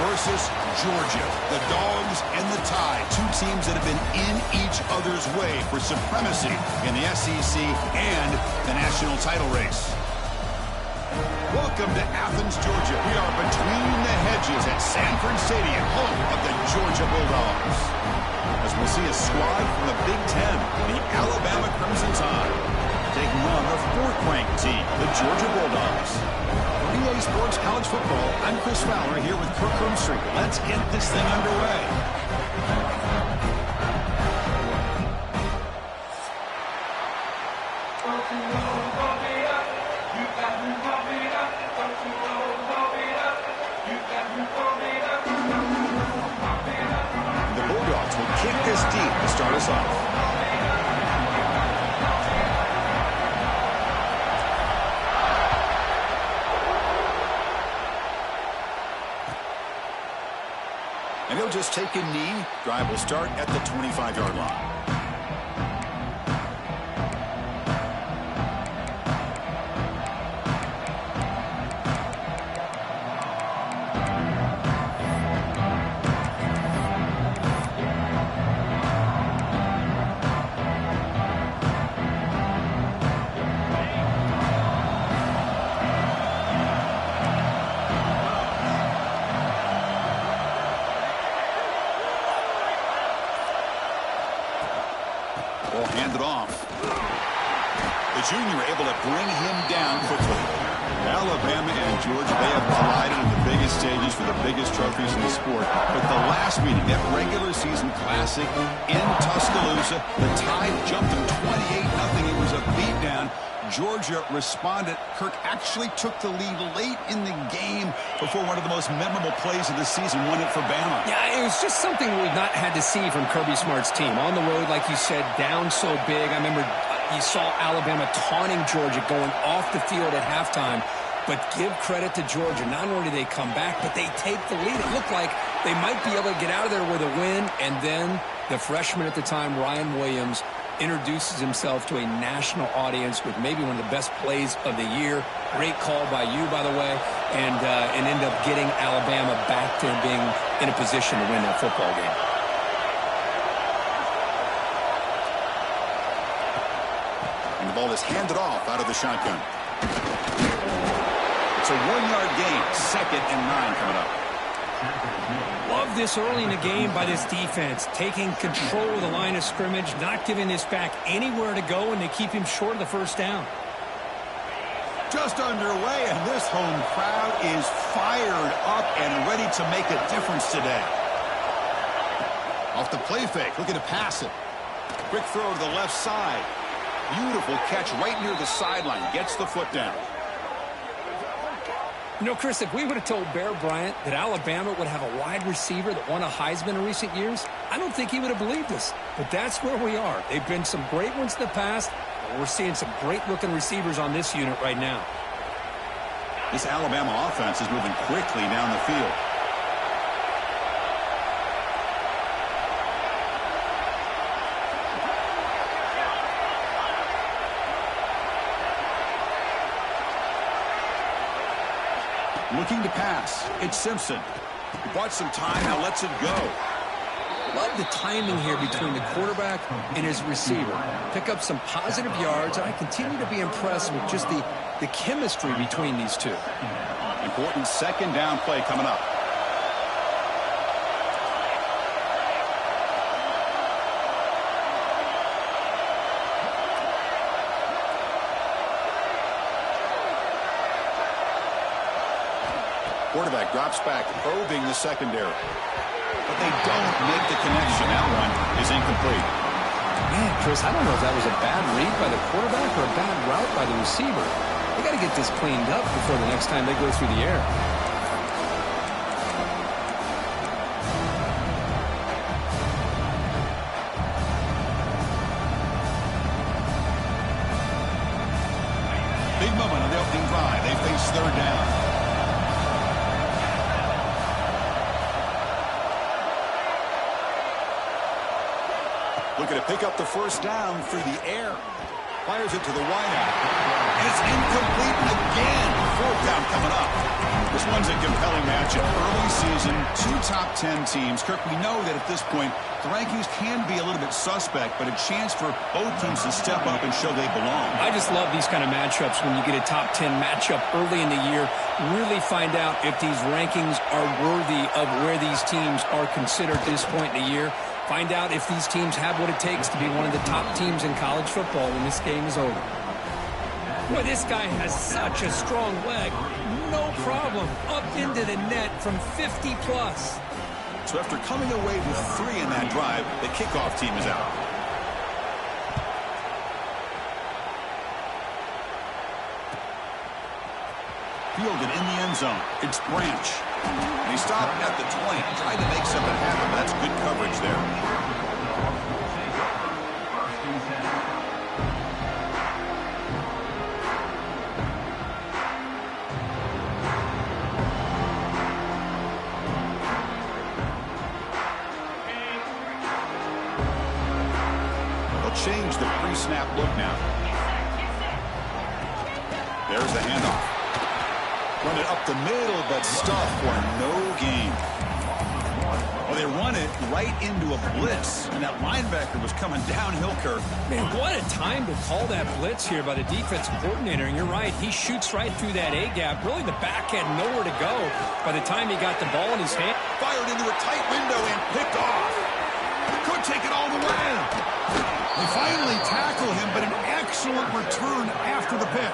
versus Georgia. The Dogs and the Tide, two teams that have been in each other's way for supremacy in the SEC and the national title race. Welcome to Athens, Georgia. We are between the hedges at Sanford Stadium, home of the Georgia Bulldogs. As we'll see a squad from the Big Ten, the Alabama Crimson Tide, taking on the fourth-ranked team, the Georgia Bulldogs. For EA Sports College Football, I'm Chris Fowler here with Kirk Herbstreit. Let's get this thing underway. The Bulldogs will kick this deep to start us off. And he'll just take a knee. Drive will start at the 25-yard line. Ball handed off. The junior able to bring him down quickly. Alabama and Georgia, they have collided in the biggest stages for the biggest trophies in the sport. But the last meeting, that regular season classic in Tuscaloosa, the Tide jumped them 28-0. It was a beatdown. Georgia responded. Kirk actually took the lead late in the game before one of the most memorable plays of the season won it for Bama. Yeah, it was just something we've not had to see from Kirby Smart's team. On the road, like you said, down so big. I remember you saw Alabama taunting Georgia going off the field at halftime. But give credit to Georgia. Not only do they come back, but they take the lead. It looked like they might be able to get out of there with a win. And then the freshman at the time, Ryan Williams, introduces himself to a national audience with maybe one of the best plays of the year. Great call by you, by the way, and end up getting Alabama back to being in a position to win that football game. And the ball is handed off out of the shotgun. It's a 1-yard gain. 2nd and 9 coming up. Love this early in the game by this defense, taking control of the line of scrimmage, not giving this back anywhere to go, and they keep him short of the first down. Just underway, and this home crowd is fired up and ready to make a difference today. Off the play fake, looking to pass it. Quick throw to the left side. Beautiful catch right near the sideline. Gets the foot down. You know, Chris, if we would have told Bear Bryant that Alabama would have a wide receiver that won a Heisman in recent years, I don't think he would have believed us. But that's where we are. They've been some great ones in the past, and we're seeing some great-looking receivers on this unit right now. This Alabama offense is moving quickly down the field. Looking to pass. It's Simpson. He bought some time, now lets it go. Love the timing here between the quarterback and his receiver. Pick up some positive yards, and I continue to be impressed with just the chemistry between these two. Important 2nd down play coming up. Quarterback drops back, probing the secondary. But they don't make the connection. That one is incomplete. Man, Chris, I don't know if that was a bad read by the quarterback or a bad route by the receiver. They got to get this cleaned up before the next time they go through the air. Big moment on the opening drive. They face 3rd down. Looking to pick up the first down through the air. Fires it to the wideout. It's incomplete again. 4th down coming up. The This one's a compelling matchup. Early season, two top 10 teams. Kirk, we know that at this point, the rankings can be a little bit suspect, but a chance for both teams to step up and show they belong. I just love these kind of matchups when you get a top 10 matchup early in the year. Really find out if these rankings are worthy of where these teams are considered at this point in the year. Find out if these teams have what it takes to be one of the top teams in college football when this game is over. Boy, this guy has such a strong leg. No problem. Up into the net from 50 plus. So after coming away with 3 in that drive, the kickoff team is out. Fielded in the end zone. It's Branch. And he stopped at the 20. Tried to make something happen, but that's good coverage there. Change the pre-snap look now. There's the handoff. Run it up the middle, but stuffed for no gain. Well, they run it right into a blitz, and that linebacker was coming downhill, Kirk. Man, what a time to call that blitz here by the defensive coordinator. And you're right, he shoots right through that A-gap. Really, the back had nowhere to go by the time he got the ball in his hand. Fired into a tight window and picked off. Could take it all the way. They finally tackle him, but an excellent return after the pick.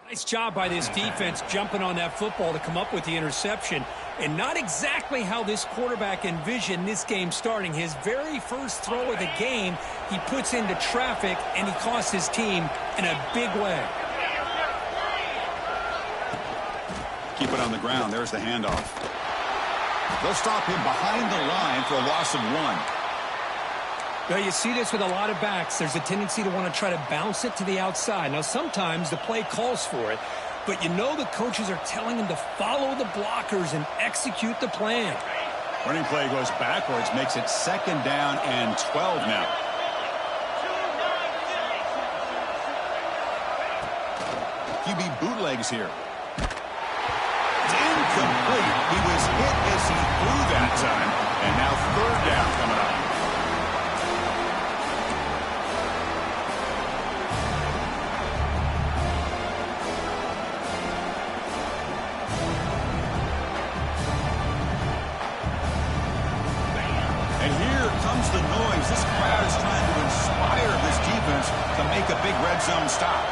Nice job by this defense jumping on that football to come up with the interception. And not exactly how this quarterback envisioned this game starting. His very first throw of the game, he puts into traffic, and he costs his team in a big way. Keep it on the ground. There's the handoff. They'll stop him behind the line for a loss of 1. Well, you see this with a lot of backs. There's a tendency to want to try to bounce it to the outside. Now, sometimes the play calls for it, but you know the coaches are telling them to follow the blockers and execute the plan. Running play goes backwards, makes it 2nd down and 12 now. QB bootlegs here. It's incomplete. He was hit as he threw that time, and now 3rd down coming up. The noise. This crowd is trying to inspire this defense to make a big red zone stop.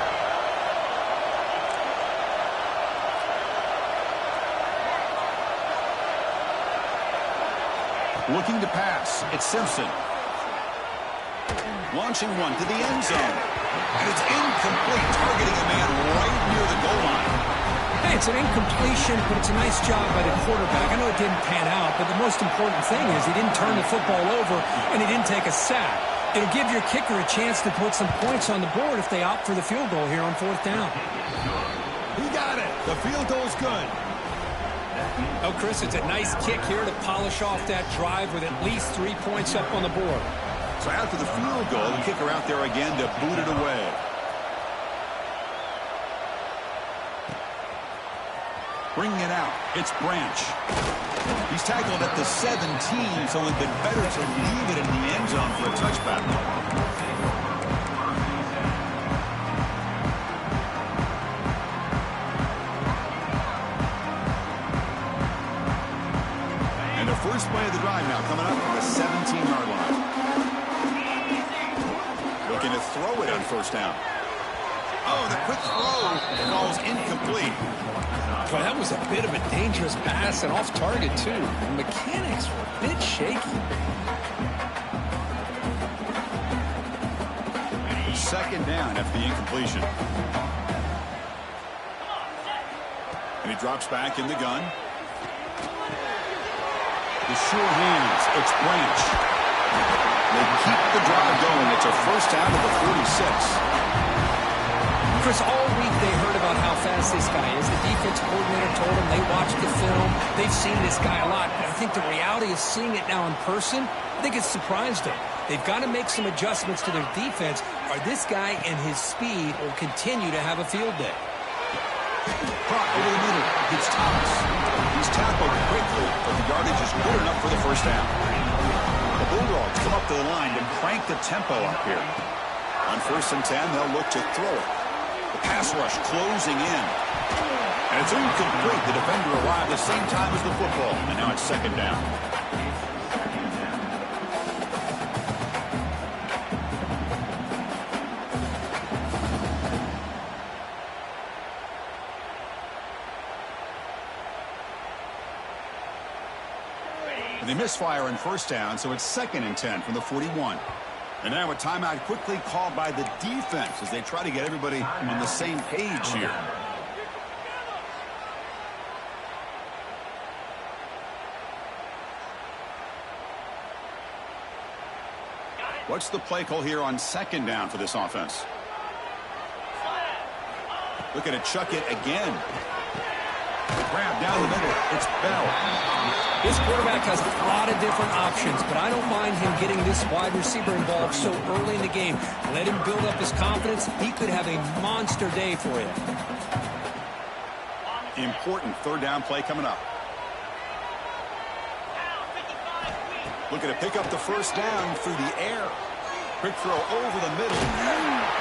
Looking to pass. It's Simpson. Launching one to the end zone. And it's incomplete, targeting a man right near the goal line. Hey, it's an incompletion, but it's a nice job by the quarterback. I know it didn't pan out, but the most important thing is he didn't turn the football over and he didn't take a sack. It'll give your kicker a chance to put some points on the board if they opt for the field goal here on 4th down. He got it. The field goal's good. Oh, Chris, it's a nice kick here to polish off that drive with at least 3 points up on the board. So after the field goal, the kicker out there again to boot it away. Bringing it out, it's Branch. He's tackled at the 17, so it'd been better to leave it in the end zone for a touchback. And the first play of the drive now coming up from the 17-yard line. Looking to throw it on 1st down. Oh, the quick throw falls incomplete. Well, that was a bit of a dangerous pass and off target, too. The mechanics were a bit shaky. second down after the incompletion. And he drops back in the gun. The sure hands. It's Branch. They keep the drive going. It's a first down to the 46. Chris, all week they heard about how fast this guy is. The defense coordinator told them they watched the film. They've seen this guy a lot. But I think the reality of seeing it now in person, I think it's surprised them. They've got to make some adjustments to their defense, or this guy and his speed will continue to have a field day. Caught over the middle. It's Thomas. He's tackled quickly, but the yardage is good enough for the first down. The Bulldogs come up to the line to crank the tempo up here. On 1st and 10, they'll look to throw it. The pass rush closing in. And it's incomplete. The defender arrived the same time as the football. And now it's second down. And they misfire on first down, so it's 2nd and 10 from the 41. And now a timeout quickly called by the defense as they try to get everybody on the same page here. What's the play call here on 2nd down for this offense? Look at it, chuck it again. Grab down the middle. It's Bell. This quarterback has a lot of different options, but I don't mind him getting this wide receiver involved so early in the game. Let him build up his confidence. He could have a monster day for you. Important 3rd down play coming up. Looking to pick up the first down through the air. Quick throw over the middle.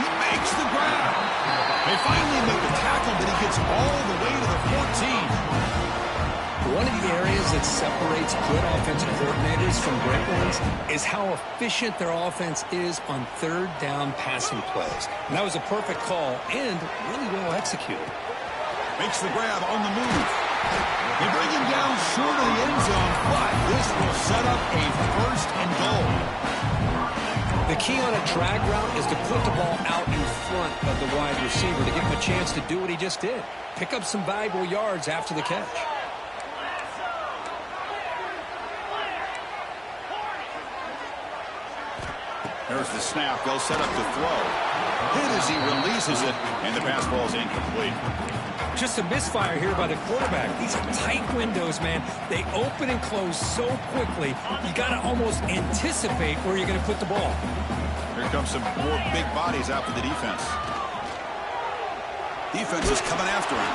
He makes the grab. They finally make the tackle, but he gets all the way to the 14. One of the areas that separates good offensive coordinators from great ones is how efficient their offense is on 3rd down passing plays. And that was a perfect call and really well executed. Makes the grab on the move. They bring him down short of the end zone, but this will set up a 1st and goal. The key on a drag route is to put the ball out in front of the wide receiver to give him a chance to do what he just did. Pick up some valuable yards after the catch. There's the snap. They'll set up to throw. Hit as he releases it, and the pass ball is incomplete. Just a misfire here by the quarterback. These are tight windows, man. They open and close so quickly, you got to almost anticipate where you're going to put the ball. Here comes some more big bodies after the defense. Defense is coming after him.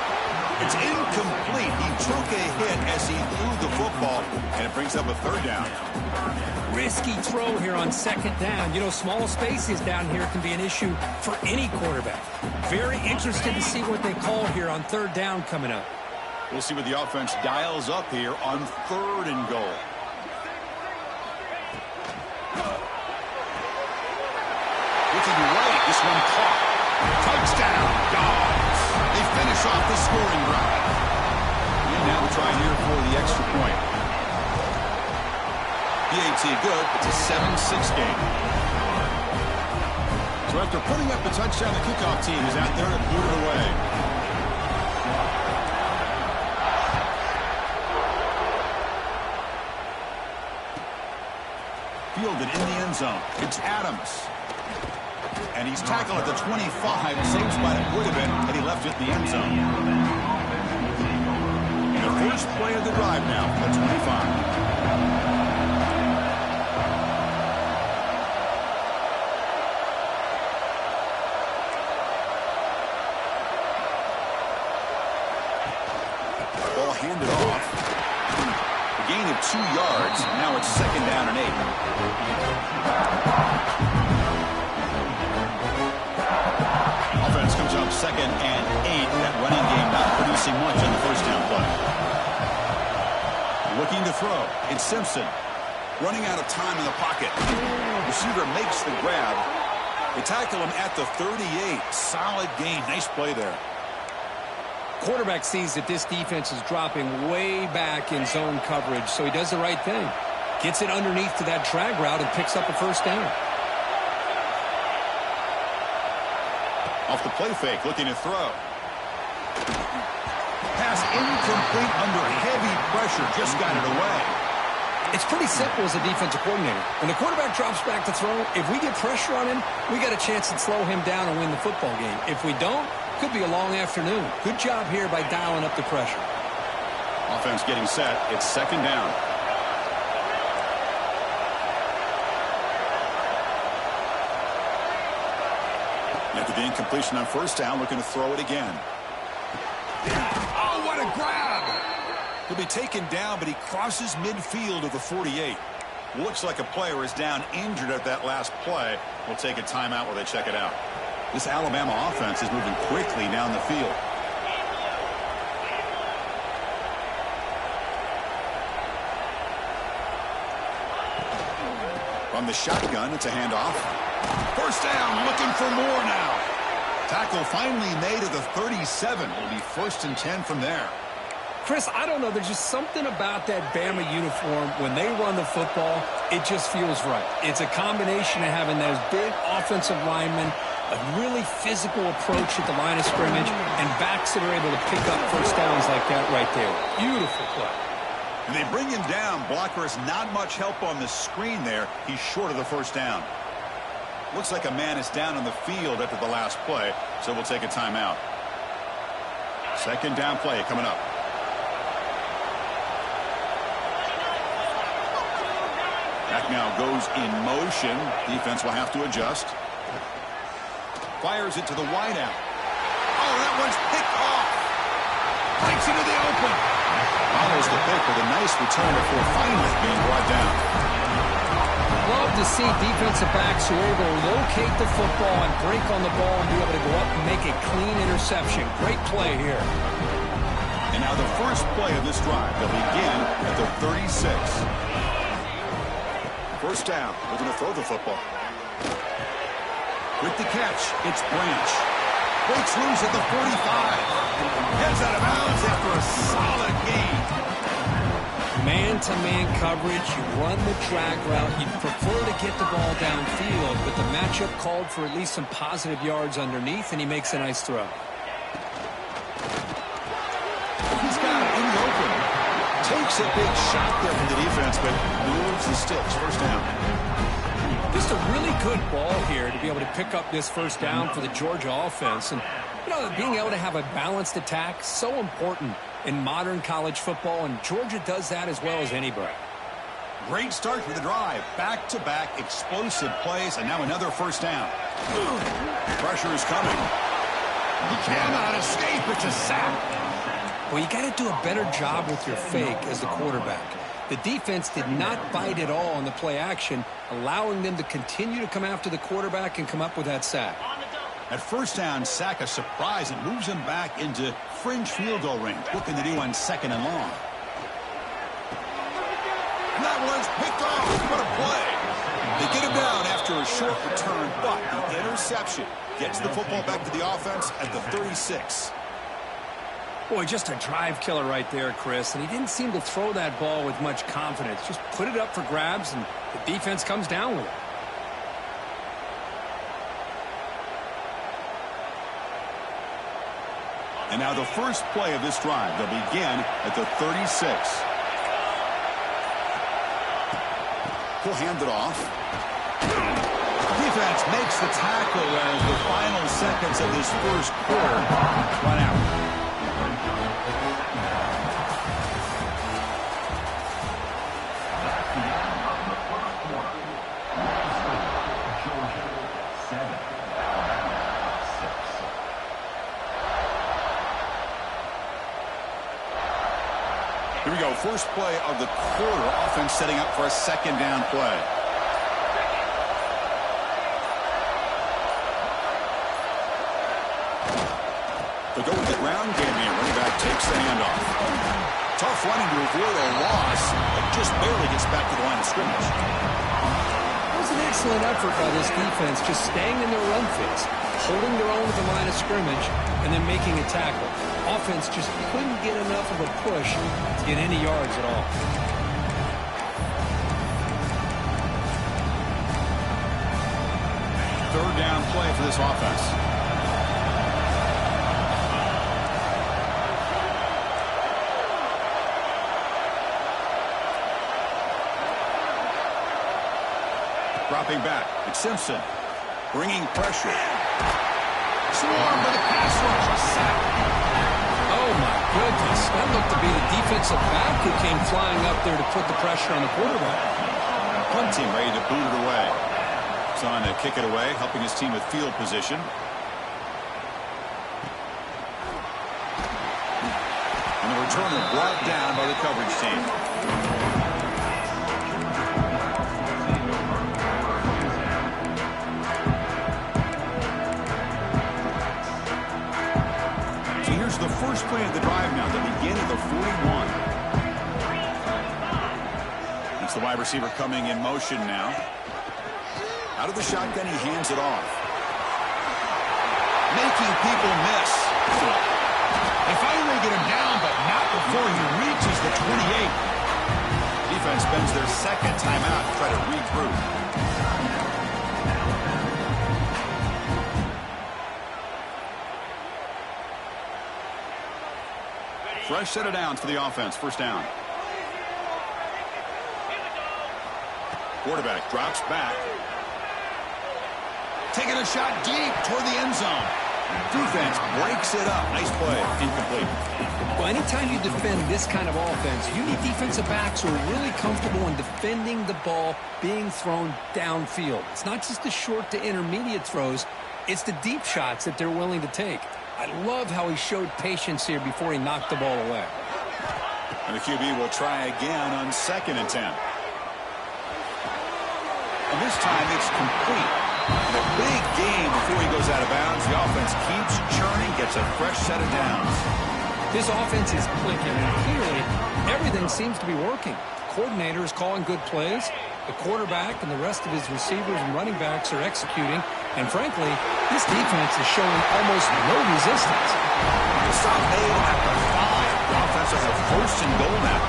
It's incomplete. He took a hit as he threw the football, and it brings up a 3rd down. Risky throw here on 2nd down. You know, small spaces down here can be an issue for any quarterback. Very interested to see what they call here on 3rd down coming up. We'll see what the offense dials up here on 3rd and goal. Looking right, this one caught. Touchdown, Dogs. They finish off the scoring drive. And now we try here for the extra point. PAT good. It's a 7-6 game. So after putting up the touchdown, the kickoff team is out there to boot it away. Fielded in the end zone. It's Adams. And he's tackled at the 25. Same spot it would have been had he left it in the end zone. The first play of the drive now at 25. Handed off. A gain of 2 yards. Now it's 2nd down and 8. Offense comes up 2nd and 8. That running game not producing much on the first down play. Looking to throw. It's Simpson. Running out of time in the pocket. Receiver makes the grab. They tackle him at the 38. Solid gain. Nice play there. Quarterback sees that this defense is dropping way back in zone coverage, so he does the right thing. Gets it underneath to that drag route and picks up a first down. Off the play fake, looking to throw. Pass incomplete under heavy pressure. Just got it away. It's pretty simple as a defensive coordinator. When the quarterback drops back to throw, if we get pressure on him, we got a chance to slow him down and win the football game. If we don't, could be a long afternoon. Good job here by dialing up the pressure. Offense getting set. It's second down. After the incompletion on first down, looking to throw it again. Oh, what a grab! He'll be taken down, but he crosses midfield of the 48. Looks like a player is down injured at that last play. We'll take a timeout while they check it out. This Alabama offense is moving quickly down the field. From the shotgun, it's a handoff. First down, looking for more now. Tackle finally made at the 37. It'll be 1st and 10 from there. Chris, I don't know. There's just something about that Bama uniform. When they run the football, it just feels right. It's a combination of having those big offensive linemen, a really physical approach at the line of scrimmage, and backs that are able to pick up first downs like that right there. Beautiful play. And they bring him down. Blocker has not much help on the screen there. He's short of the first down. Looks like a man is down on the field after the last play, so we'll take a timeout. Second down play coming up. Back now goes in motion. Defense will have to adjust. Fires it to the wideout. Oh, that one's picked off. Breaks into the open. Follows the pick with a nice return before finally being brought down. Love to see defensive backs who are able to locate the football and break on the ball and be able to go up and make a clean interception. Great play here. And now the first play of this drive. They'll begin at the 36. First down. We're going to throw the football. With the catch, it's Branch. Breaks loose at the 45. Heads out of bounds after a solid gain. Man-to-man coverage, you run the drag route. You'd prefer to get the ball downfield, but the matchup called for at least some positive yards underneath, and he makes a nice throw. He's got it in the open. Takes a big shot there from the defense, but moves the sticks. First down. Just a really good ball here to be able to pick up this first down for the Georgia offense. And, you know, being able to have a balanced attack, so important in modern college football, and Georgia does that as well as anybody. Great start to the drive. Back-to-back explosive plays, and now another first down. Pressure is coming. He cannot escape. It's a sack. Well, you got to do a better job with your fake as the quarterback. The defense did not bite at all on the play action, allowing them to continue to come after the quarterback and come up with that sack. At first down, sack a surprise and moves him back into fringe field goal range. Looking to do on 2nd and long. And that one's picked off. What a play. They get him down after a short return, but the interception gets the football back to the offense at the 36. Boy, just a drive killer right there, Chris. And he didn't seem to throw that ball with much confidence. Just put it up for grabs, and the defense comes down with it. And now the first play of this drive. They'll begin at the 36. He'll hand it off. Defense makes the tackle as the final seconds of this first quarter run out. Here we go. First play of the quarter. Offense setting up for a second down play. They'll go with the ground game here. Running back takes the handoff. Tough running to avoid a loss, but just barely gets back to the line of scrimmage. It was an excellent effort by this defense, just staying in their run fits, holding their own at the line of scrimmage, and then making a tackle. Offense just couldn't get enough of a push to get any yards at all. Third down play for this offense. Dropping back. It's Simpson. Bringing pressure. Swarm with a pass rush. A sack. Oh, my goodness. That looked to be the defensive back who came flying up there to put the pressure on the quarterback. Punt team ready to boot it away. He's on to kick it away, helping his team with field position. And the returner brought down by the coverage team. So here's the first play of the drive now, the beginning of the 41. It's the wide receiver coming in motion now. Out of the shotgun, he hands it off. Making people miss. They finally get him down, but not before he reaches the 28. Defense spends their second timeout to try to regroup. Fresh set of downs for the offense. First down. Quarterback drops back. Taking a shot deep toward the end zone. Defense breaks it up. Nice play. Incomplete. Well, anytime you defend this kind of offense, you need defensive backs who are really comfortable in defending the ball being thrown downfield. It's not just the short to intermediate throws. It's the deep shots that they're willing to take. I love how he showed patience here before he knocked the ball away. And the QB will try again on 2nd and 10. And this time it's complete. And a big gain before he goes out of bounds. The offense keeps churning, gets a fresh set of downs. This offense is clicking, and clearly everything seems to be working. The coordinator is calling good plays. The quarterback and the rest of his receivers and running backs are executing. And frankly, this defense is showing almost no resistance. The stop made at the 5. The offense has a first and goal now.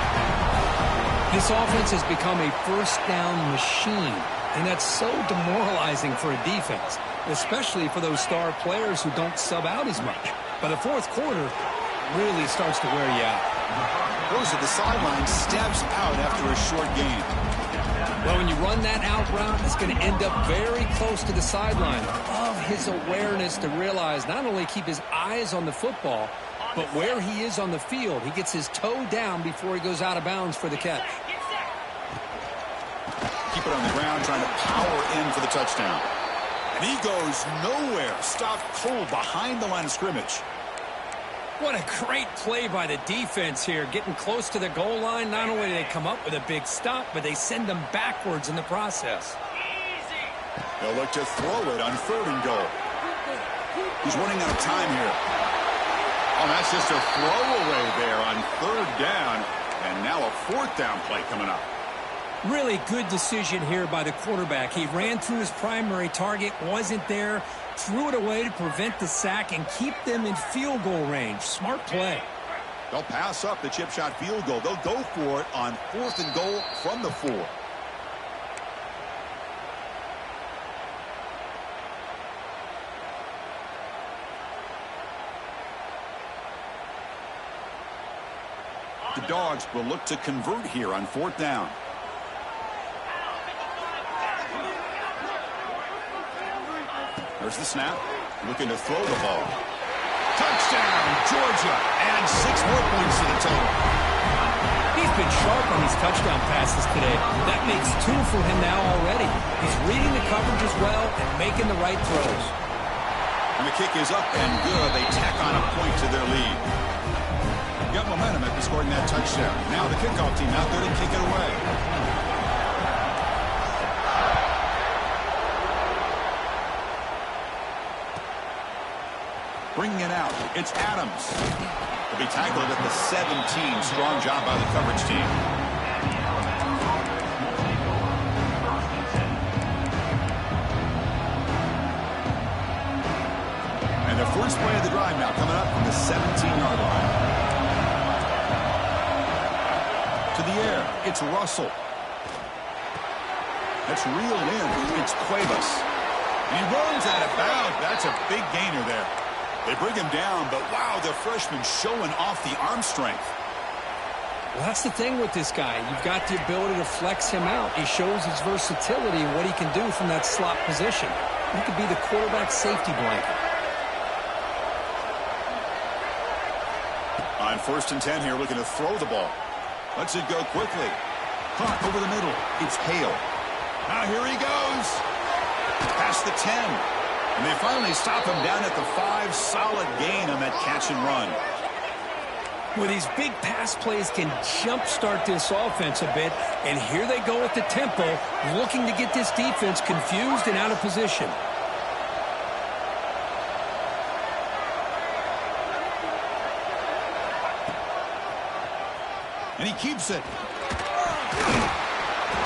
This offense has become a first down machine. And that's so demoralizing for a defense, especially for those star players who don't sub out as much. By the fourth quarter, really starts to wear you out. Goes to the sideline, steps out after a short gain. Well, when you run that out route, it's going to end up very close to the sideline. Love his awareness to realize not only keep his eyes on the football, but where he is on the field. He gets his toe down before he goes out of bounds for the catch. Keep it on the ground, trying to power in for the touchdown. And he goes nowhere. Stopped cold behind the line of scrimmage. What a great play by the defense here. Getting close to the goal line, not only do they come up with a big stop, but they send them backwards in the process. They'll look to throw it on 3rd and goal. He's running out of time here. Oh, that's just a throwaway there on 3rd down. And now a 4th down play coming up. Really good decision here by the quarterback. He ran through his primary target, wasn't there, threw it away to prevent the sack and keep them in field goal range. Smart play. They'll pass up the chip shot field goal. They'll go for it on 4th and goal from the 4. The Dogs will look to convert here on 4th down. There's the snap. Looking to throw the ball. Touchdown, Georgia. And 6 more points to the total. He's been sharp on these touchdown passes today. That makes 2 for him now already. He's reading the coverage as well and making the right throws. And the kick is up and good. They tack on a point to their lead. Got momentum after scoring that touchdown. Now the kickoff team out there to kick it away. Bringing it out, it's Adams. He'll be tackled at the 17. Strong job by the coverage team. And the first play of the drive now coming up from the 17-yard line. To the air, it's Russell. That's reeled in, it's Cuevas. He runs out of bounds. That's a big gainer there. They bring him down, but wow, the freshman showing off the arm strength. Well, that's the thing with this guy. You've got the ability to flex him out. He shows his versatility and what he can do from that slot position. He could be the quarterback safety blanket. On 1st and 10 here, looking to throw the ball. Lets it go quickly. Caught over the middle. It's Hale. Now here he goes. Past the 10. And they finally stop him down at the 5. Solid gain on that catch and run. Well, these big pass plays can jumpstart this offense a bit. And here they go at the tempo, looking to get this defense confused and out of position. And he keeps it.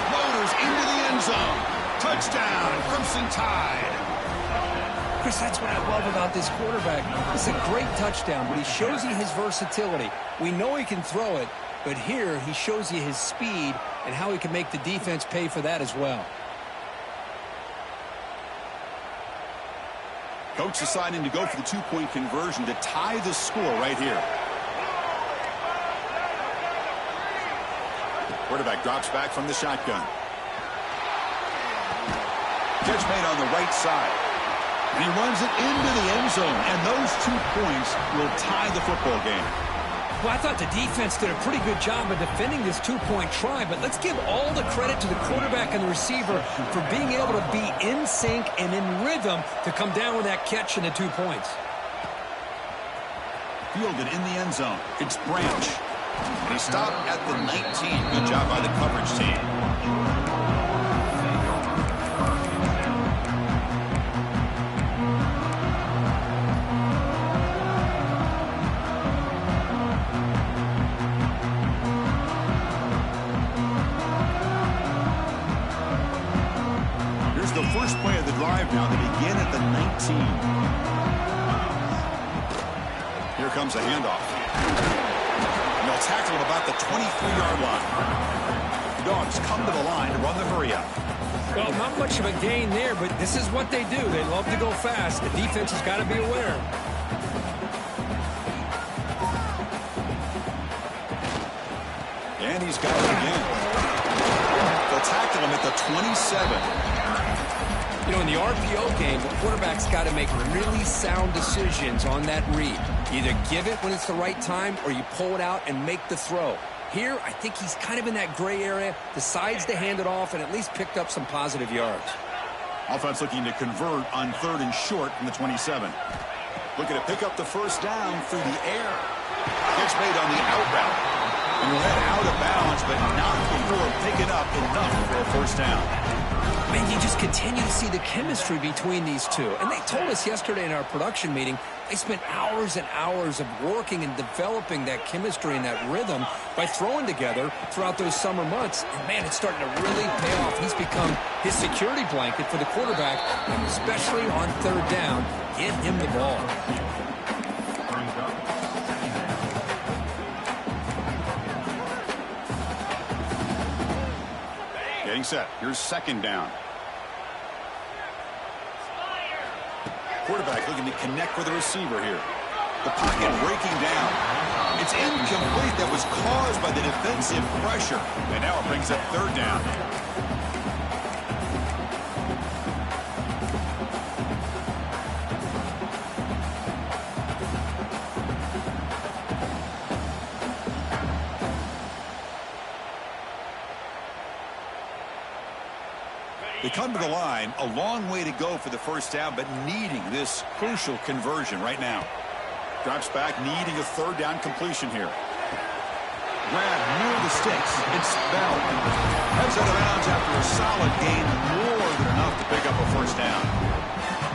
Motors into the end zone. Touchdown, Crimson Tide. Chris, that's what I love about this quarterback. It's a great touchdown, but he shows you his versatility. We know he can throw it, but here he shows you his speed and how he can make the defense pay for that as well. Coach deciding to go for the 2-point conversion to tie the score right here. Quarterback drops back from the shotgun. Catch made on the right side. And he runs it into the end zone. And those 2 points will tie the football game. Well, I thought the defense did a pretty good job of defending this 2-point try, but let's give all the credit to the quarterback and the receiver for being able to be in sync and in rhythm to come down with that catch and the 2 points. Fielded in the end zone. It's Branch. They stop at the 19. Good job by the coverage team. Here's the first play of the drive now. They begin at the 19. Here comes a handoff. And they'll tackle him about the 23-yard line. The Dogs come to the line to run the hurry-up. Well, not much of a gain there, but this is what they do. They love to go fast. The defense has got to be aware. And he's got it again. They'll tackle him at the 27. You know, in the RPO game, the quarterback's got to make really sound decisions on that read. Either give it when it's the right time or you pull it out and make the throw. Here, I think he's kind of in that gray area, decides to hand it off and at least picked up some positive yards. Offense looking to convert on 3rd and short from the 27. Looking to pick up the first down through the air. Catch made on the out route. And he'll head out of bounds, but not before picking up enough for a first down. Man, you just continue to see the chemistry between these two. And they told us yesterday in our production meeting, they spent hours and hours of working and developing that chemistry and that rhythm by throwing together throughout those summer months. And, man, it's starting to really pay off. He's become his security blanket for the quarterback, and especially on 3rd down, get him the ball. Getting set. Here's 2nd down. Quarterback looking to connect with the receiver here. The pocket breaking down. It's incomplete. That was caused by the defensive pressure. And now it brings up 3rd down. They come to the line, a long way to go for the first down, but needing this crucial conversion right now. Drops back, needing a 3rd down completion here. Grab near the sticks. It's Bell. Heads out of bounds after a solid gain, more than enough to pick up a first down.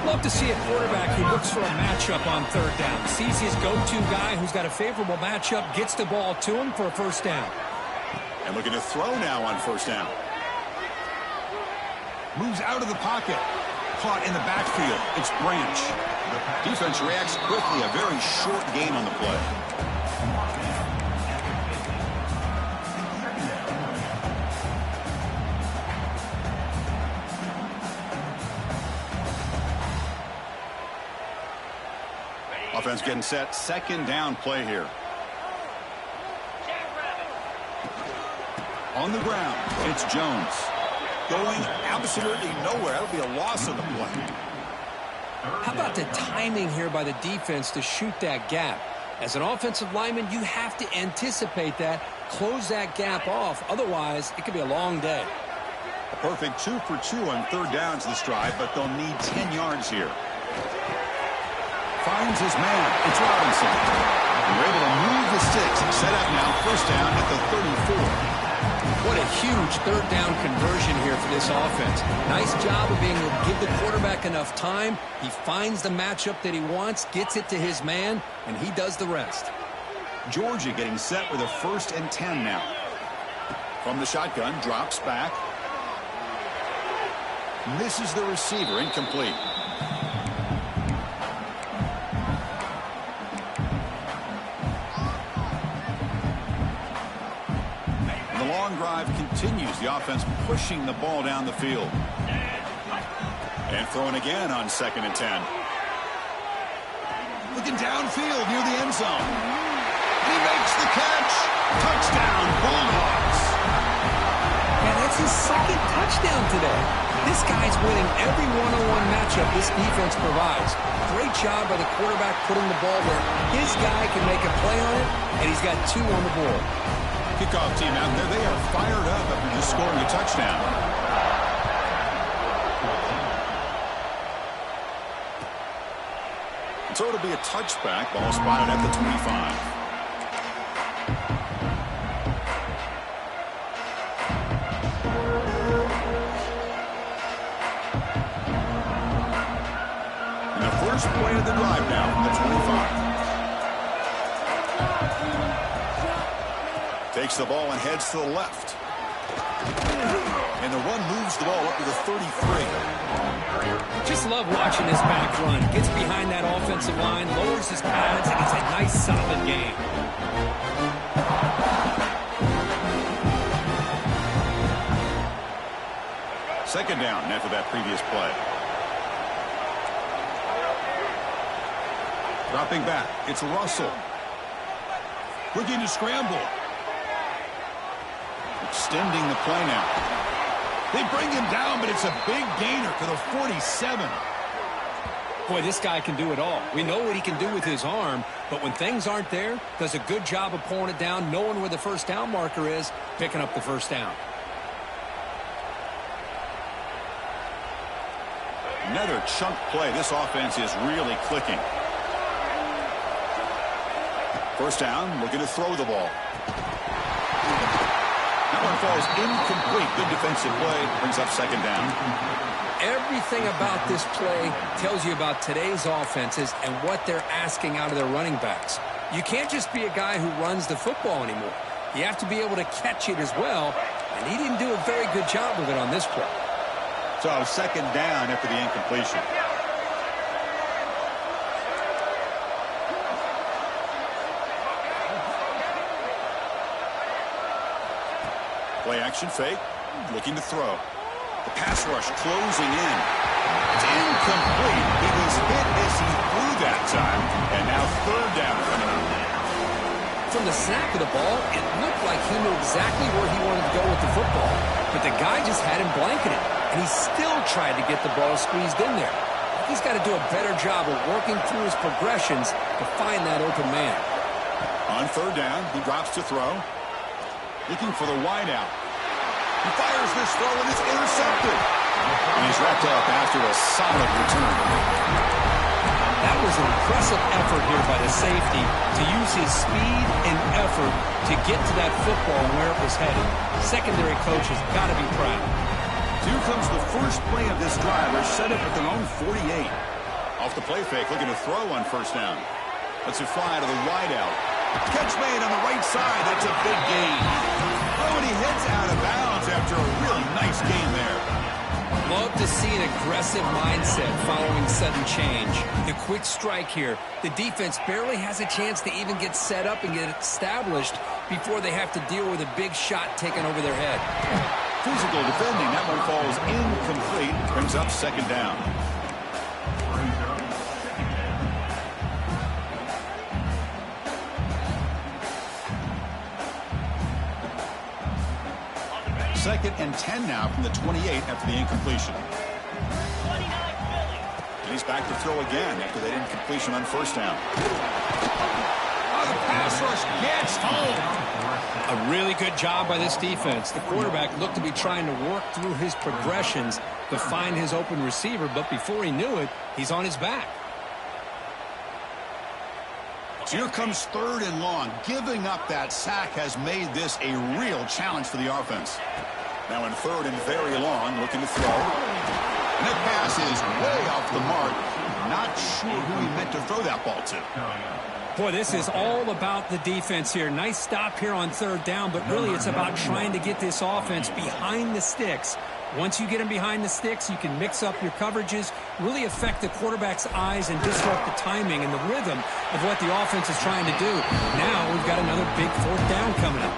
Love to see a quarterback who looks for a matchup on 3rd down. Sees his go-to guy who's got a favorable matchup, gets the ball to him for a first down. And looking to throw now on 1st down. Moves out of the pocket. Caught in the backfield. It's Branch. Defense reacts quickly. A very short gain on the play. Offense getting set. 2nd down play here. On the ground, it's Jones. Going absolutely nowhere. That'll be a loss on the play. How about the timing here by the defense to shoot that gap? As an offensive lineman, you have to anticipate that, close that gap off. Otherwise, it could be a long day. A perfect 2 for 2 on third downs this drive, but they'll need 10 yards here. Finds his man. It's Robinson. They're able to move the sticks. Set up now, first down at the 34. What a huge third down conversion here for this offense. Nice job of being able to give the quarterback enough time. He finds the matchup that he wants, gets it to his man, and he does the rest. Georgia getting set with a 1st and 10 now. From the shotgun, drops back. Misses the receiver, incomplete. The long drive continues. The offense pushing the ball down the field. And throwing again on 2nd and 10. Looking downfield near the end zone. He makes the catch. Touchdown, Bulldogs. Yeah, that's his 2nd touchdown today. This guy's winning every one-on-one matchup this defense provides. Great job by the quarterback putting the ball where his guy can make a play on it, and he's got 2 on the board. Kickoff team out there, they are fired up after just scoring a touchdown. So it'll be a touchback, ball spotted at the 25. And the first play of the drive now from the 25. Takes the ball and heads to the left. And the run moves the ball up to the 33. Just love watching this back run. Gets behind that offensive line, lowers his pads, and it's a nice, solid game. Second down after that previous play. Dropping back, it's Russell. Looking to scramble. Extending the play now. They bring him down, but it's a big gainer to the 47. Boy, this guy can do it all. We know what he can do with his arm, but when things aren't there, does a good job of pulling it down, knowing where the first down marker is, picking up the first down. Another chunk play. This offense is really clicking. First down, looking to throw the ball. That one falls incomplete. Good defensive play. Brings up second down. Everything about this play tells you about today's offenses and what they're asking out of their running backs. You can't just be a guy who runs the football anymore. You have to be able to catch it as well, and he didn't do a very good job of it on this play. So second down after the incompletion. Play action fake, looking to throw. The pass rush closing in. It's incomplete. He was hit as he threw that time. And now third down coming up. From the snap of the ball, it looked like he knew exactly where he wanted to go with the football. But the guy just had him blanketed. And he still tried to get the ball squeezed in there. He's got to do a better job of working through his progressions to find that open man. On third down, he drops to throw. Looking for the wide out. He fires this throw and it's intercepted. And he's wrapped up after a solid return. That was an impressive effort here by the safety to use his speed and effort to get to that football and where it was headed. Secondary coach has got to be proud. Here comes the first play of this drive. They're set up at their own 48. Off the play fake, looking to throw on first down. Lets it fly to the wide out. Catch made on the right side. That's a big gain. Oh, and he heads out of bounds after a really nice gain there. Love to see an aggressive mindset following sudden change. The quick strike here. The defense barely has a chance to even get set up and get established before they have to deal with a big shot taken over their head. Physical defending. That one falls incomplete. Brings up second down. 2nd and 10 now from the 28 after the incompletion. And he's back to throw again after that incompletion on 1st down. Oh, the pass rush gets home. A really good job by this defense. The quarterback looked to be trying to work through his progressions to find his open receiver, but before he knew it, he's on his back. So here comes 3rd and long. Giving up that sack has made this a real challenge for the offense. Now in 3rd and very long, looking to throw. And that pass is way off the mark. Not sure who he meant to throw that ball to. Boy, this is all about the defense here. Nice stop here on 3rd down, but really it's about trying to get this offense behind the sticks. Once you get them behind the sticks, you can mix up your coverages, really affect the quarterback's eyes and disrupt the timing and the rhythm of what the offense is trying to do. Now we've got another big 4th down coming up.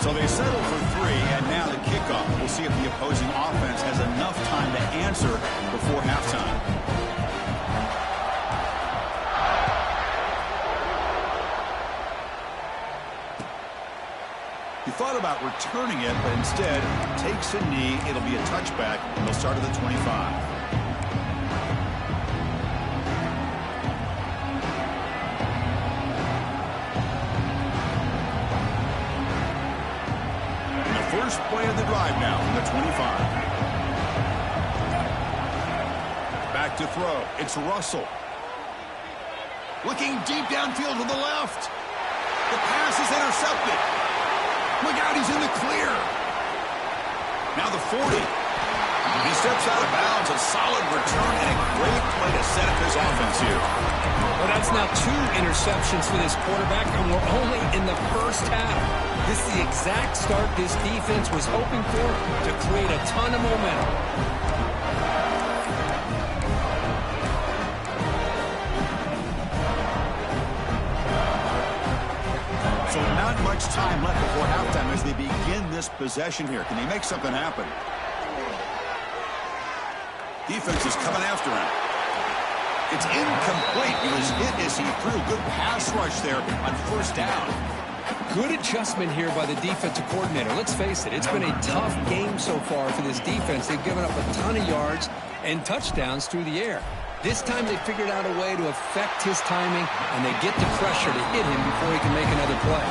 So they settle for 3, and now the kickoff. We'll see if the opposing offense has enough time to answer before halftime. He thought about returning it, but instead takes a knee. It'll be a touchback, and they'll start at the 25. And the first play of the drive now from the 25. Back to throw. It's Russell. Looking deep downfield to the left. The pass is intercepted. Look out, he's in the clear. Now the 40. He steps out of bounds. A solid return and a great play to set up his offense here. Well, that's now 2 interceptions for this quarterback, and we're only in the first half. This is the exact start this defense was hoping for to create a ton of momentum. So not much time left before halftime as they begin this possession here. Can they make something happen? Defense is coming after him. It's incomplete. He was hit as he threw. Good pass rush there on 1st down. Good adjustment here by the defensive coordinator. Let's face it, it's been a tough game so far for this defense. They've given up a ton of yards and touchdowns through the air. This time they figured out a way to affect his timing, and they get the pressure to hit him before he can make another play.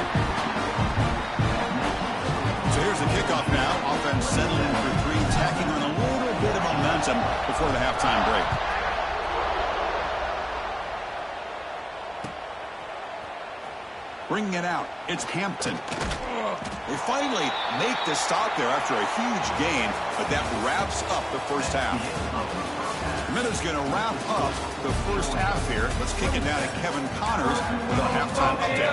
So here's the kickoff now. Offense settling in for 3, tacking on a little bit of momentum before the halftime break. Bringing it out, it's Hampton. They finally make the stop there after a huge gain, but that wraps up the first half. Miller's going to wrap up the first half here. Let's kick it down to Kevin Connors with a halftime update.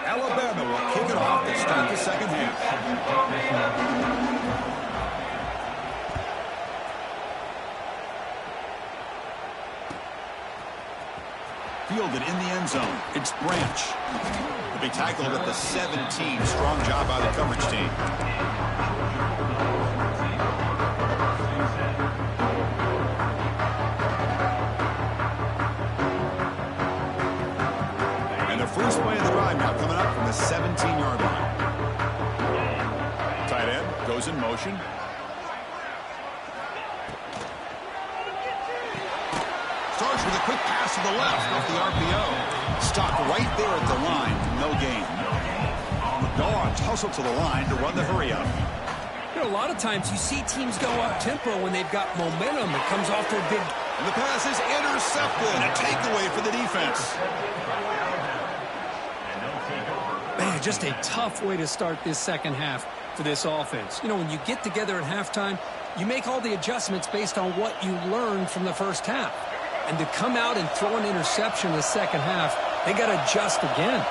Alabama will kick it off to start the second half. Fielded in the end zone. It's Branch. He'll be tackled at the 17. Strong job by the coverage team. First play of the drive now coming up from the 17-yard line. Tight end goes in motion. Starts with a quick pass to the left off the RPO. Stopped right there at the line. No gain. Dogs hustle to the line to run the hurry up. You know, a lot of times you see teams go up-tempo when they've got momentum. It comes off their big... And the pass is intercepted. A takeaway for the defense. Man, just a tough way to start this second half for this offense. You know, when you get together at halftime, you make all the adjustments based on what you learned from the first half. And to come out and throw an interception in the second half, they got to adjust again.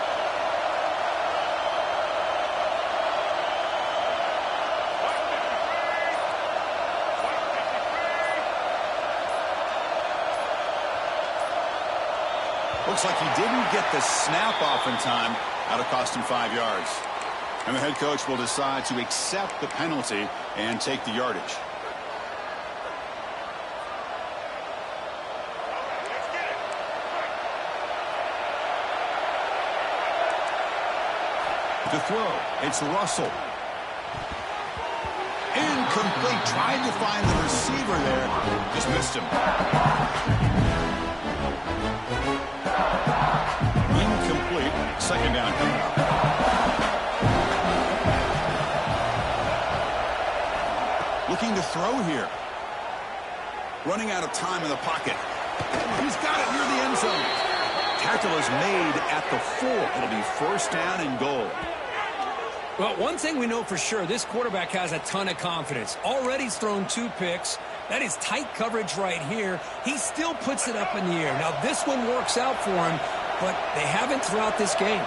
Looks like he didn't get the snap off in time. That'll cost him 5 yards. And the head coach will decide to accept the penalty and take the yardage. To throw, it's Russell. Incomplete. Tried to find the receiver there. Just missed him. Incomplete. Second down coming up. Looking to throw here. Running out of time in the pocket. He's got it near the end zone. Tackle is made at the 4. It'll be first down and goal. Well, one thing we know for sure, this quarterback has a ton of confidence. Already he's thrown 2 picks. That is tight coverage right here. He still puts it up in the air. Now, this one works out for him, but they haven't throughout this game.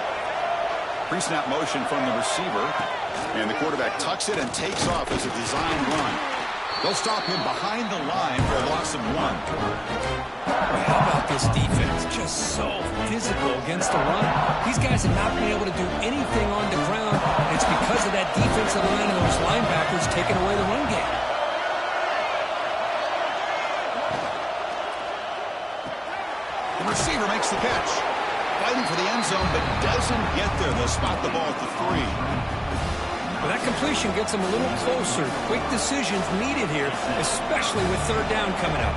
Pre-snap motion from the receiver. And the quarterback tucks it and takes off as a design run. They'll stop him behind the line for a loss of 1. How about this defense? Just so physical against the run. These guys have not been able to do anything on the ground. It's because of that defensive line and those linebackers taking away the run game. The receiver makes the catch. Fighting for the end zone, but doesn't get there. They'll spot the ball at the 3. Well, that completion gets them a little closer. Quick decisions needed here, especially with third down coming up.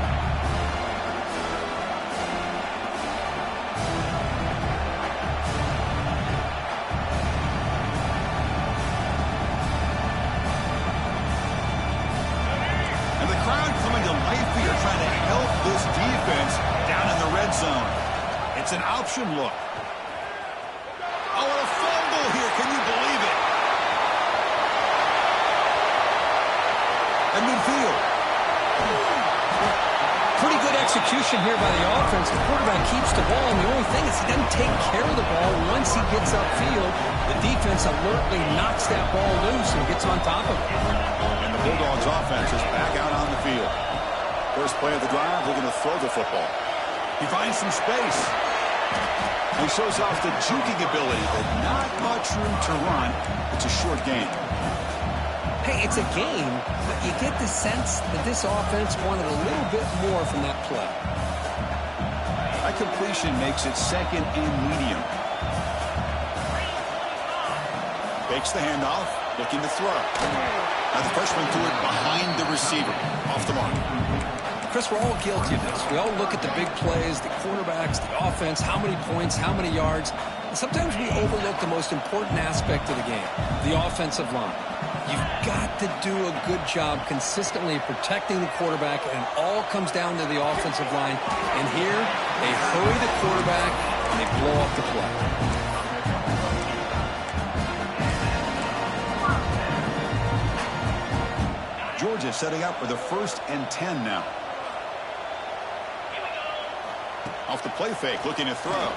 And the crowd coming to life here, trying to help this defense down in the red zone. It's an option look. Oh, a fumble here. Can you believe it? And midfield. Pretty good execution here by the offense. The quarterback keeps the ball, and the only thing is he doesn't take care of the ball once he gets upfield. The defense alertly knocks that ball loose and gets on top of it. And the Bulldogs offense is back out on the field. First play of the drive, looking to throw the football. He finds some space. He shows off the juking ability, but not much room to run. It's a short game. Hey, it's a game, but you get the sense that this offense wanted a little bit more from that play. That completion makes it second and medium. Takes the handoff, looking to throw. Now the freshman threw it behind the receiver. Off the mark. Chris, we're all guilty of this. We all look at the big plays, the quarterbacks, the offense, how many points, how many yards. And sometimes we overlook the most important aspect of the game, the offensive line. You've got to do a good job consistently protecting the quarterback, and it all comes down to the offensive line. And here, they hurry the quarterback, and they blow up the play. Georgia setting up with a 1st and 10 now. Off the play fake, looking to throw.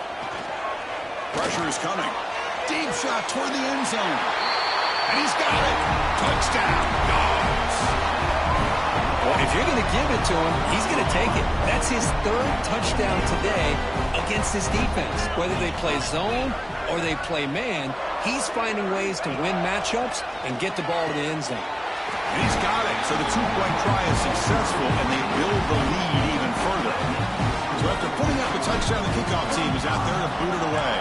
Pressure is coming. Deep shot toward the end zone. And he's got it. Touchdown, Dogs. Well, if you're going to give it to him, he's going to take it. That's his 3rd touchdown today against this defense. Whether they play zone or they play man, he's finding ways to win matchups and get the ball to the end zone. And he's got it. So the 2-point try is successful, and they build the lead even further. So after putting up a touchdown, the kickoff team is out there to boot it away.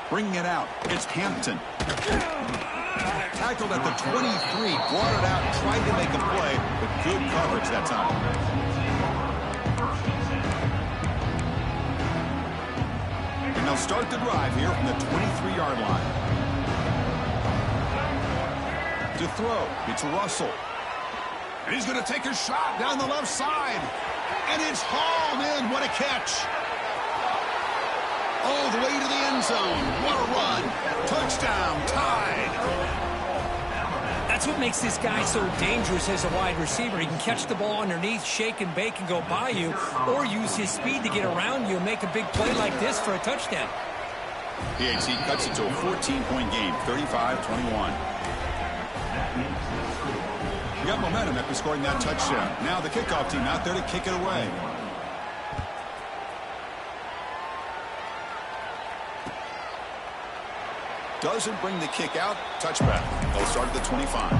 Bringing it out, it's Hampton. Tackled at the 23, brought it out, tried to make a play, but good coverage that time. And they'll start the drive here from the 23-yard line. To throw, it's Russell. And he's going to take a shot down the left side. And it's hauled in. What a catch. All the way to the end zone. What a run. Touchdown, tied. That's what makes this guy so dangerous as a wide receiver. He can catch the ball underneath, shake and bake, and go by you, or use his speed to get around you and make a big play like this for a touchdown. PAT cuts it to a 14-point game, 35-21. We got momentum after scoring that touchdown. Now the kickoff team out there to kick it away. Doesn't bring the kick out. Touchback. They'll start at the 25.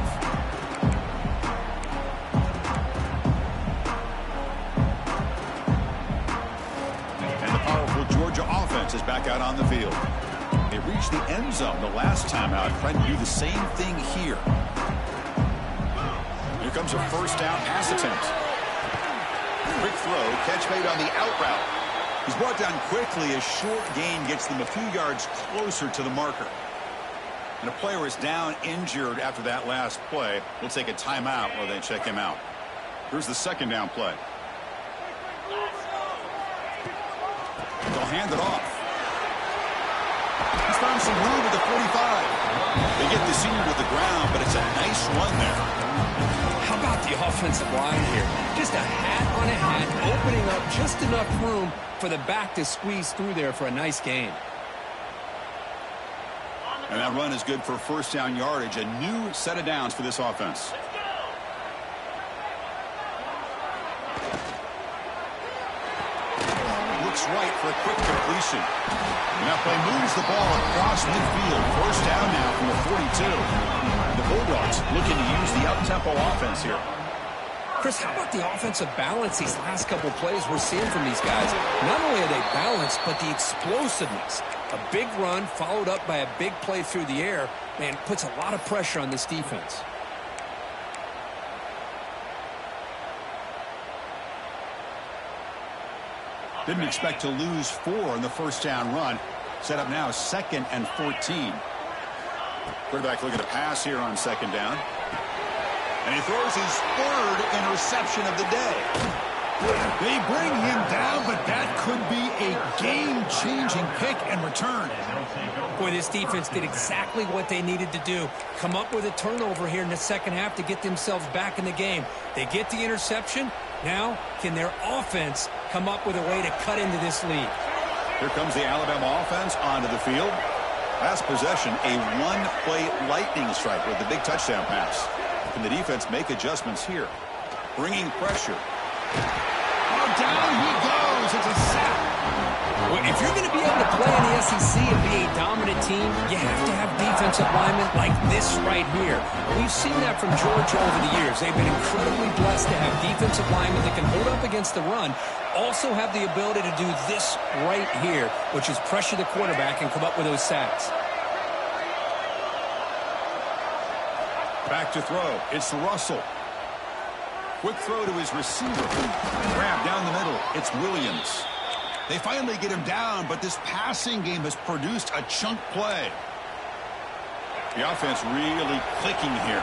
Georgia offense is back out on the field. They reached the end zone the last time out, trying to do the same thing here. Here comes a first down pass attempt. Quick throw, catch made on the out route. He's brought down quickly. A short gain gets them a few yards closer to the marker. And a player is down injured after that last play. We'll take a timeout while they check him out. Here's the second down play. They'll hand it off. He's found some room at the 45. They get the senior to the ground, but it's a nice run there. How about the offensive line here? Just a hat on a hat, opening up just enough room for the back to squeeze through there for a nice gain. And that run is good for first down yardage. A new set of downs for this offense. Looks right for a quick completion. And that play moves the ball across midfield. First down now from the 42. The Bulldogs looking to use the up-tempo offense here. Chris, how about the offensive balance these last couple plays we're seeing from these guys? Not only are they balanced, but the explosiveness. A big run followed up by a big play through the air, man, puts a lot of pressure on this defense. Didn't expect to lose 4 in the first down run. Set up now 2nd and 14. Quarterback looking to pass here on second down. And he throws his 3rd interception of the day. They bring him down, but that could be a game-changing pick and return. Boy, this defense did exactly what they needed to do. Come up with a turnover here in the second half to get themselves back in the game. They get the interception. Now, can their offense come up with a way to cut into this lead? Here comes the Alabama offense onto the field. Last possession, a one-play lightning strike with the big touchdown pass. Can the defense make adjustments here? Bringing pressure. Oh, down he goes. It's a sack. Well, if you're going to be able to play in the SEC and be a dominant team, you have to have defensive linemen like this right here. We've seen that from Georgia over the years. They've been incredibly blessed to have defensive linemen that can hold up against the run, also have the ability to do this right here, which is pressure the quarterback and come up with those sacks. Back to throw. It's Russell. Quick throw to his receiver. Grab down the middle. It's Williams. They finally get him down, but this passing game has produced a chunk play. The offense really clicking here.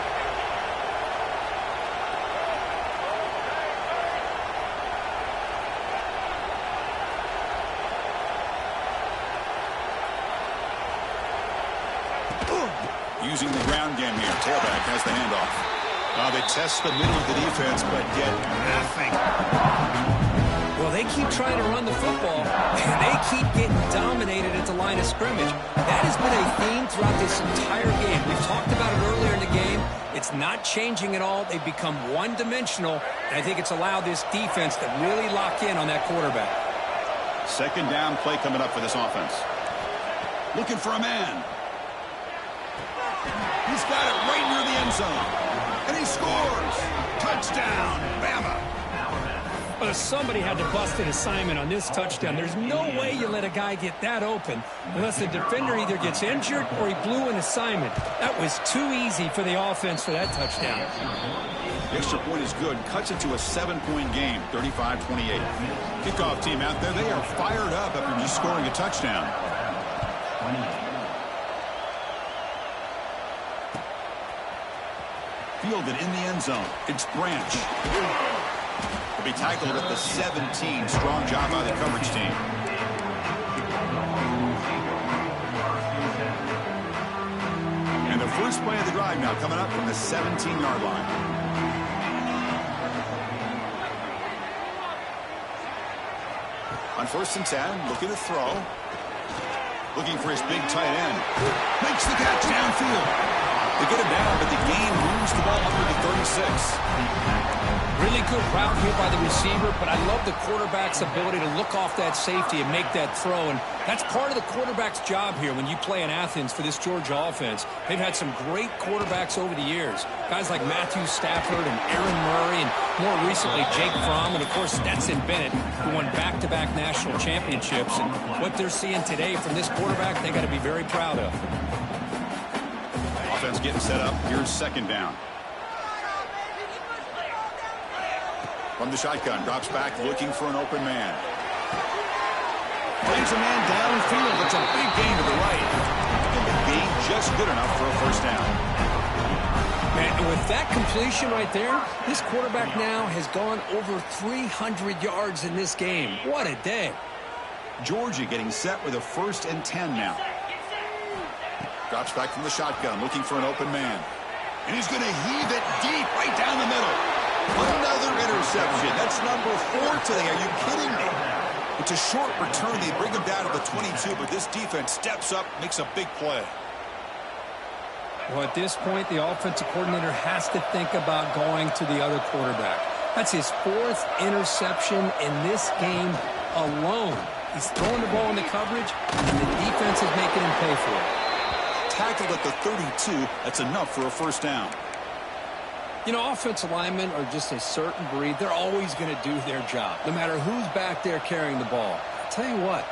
Using the ground game here. Tailback has the handoff. They test the middle of the defense, but get nothing. Well, they keep trying to run the football, and they keep getting dominated at the line of scrimmage. That has been a theme throughout this entire game. We've talked about it earlier in the game. It's not changing at all. They've become one-dimensional, and I think it's allowed this defense to really lock in on that quarterback. Second down play coming up for this offense. Looking for a man. He's got it right near the end zone. And he scores. Touchdown, Bama. Well, somebody had to bust an assignment on this touchdown. There's no way you let a guy get that open unless the defender either gets injured or he blew an assignment. That was too easy for the offense for that touchdown. The extra point is good. Cuts it to a 7-point game, 35-28. Kickoff team out there, they are fired up after just scoring a touchdown. Fielded in the end zone. It's Branch. Will be tackled at the 17. Strong job by the coverage team. And the first play of the drive now coming up from the 17-yard line. On 1st and 10, looking to throw. Looking for his big tight end. Makes the catch downfield. They get him down, but the gain moves the ball under the 36. Really good route here by the receiver, but I love the quarterback's ability to look off that safety and make that throw. And that's part of the quarterback's job here when you play in Athens for this Georgia offense. They've had some great quarterbacks over the years. Guys like Matthew Stafford and Aaron Murray and more recently Jake Fromm and, of course, Stetson Bennett, who won back-to-back national championships. And what they're seeing today from this quarterback, they got to be very proud of. Offense getting set up. Here's second down. From the shotgun, drops back, looking for an open man. Finds a man downfield. It's a big gain to the right. And the gain just good enough for a first down. Man, and with that completion right there, this quarterback now has gone over 300 yards in this game. What a day. Georgia getting set with a 1st and 10 now. Drops back from the shotgun, looking for an open man. And he's going to heave it deep right down the middle. Another interception. That's number 4 today. Are you kidding me? It's a short return. They bring him down to the 22, but this defense steps up, makes a big play. Well, at this point, the offensive coordinator has to think about going to the other quarterback. That's his 4th interception in this game alone. He's throwing the ball in the coverage, and the defense is making him pay for it. Tackled at the 32. That's enough for a first down. You know, offensive linemen are just a certain breed. They're always going to do their job, no matter who's back there carrying the ball. I'll tell you what,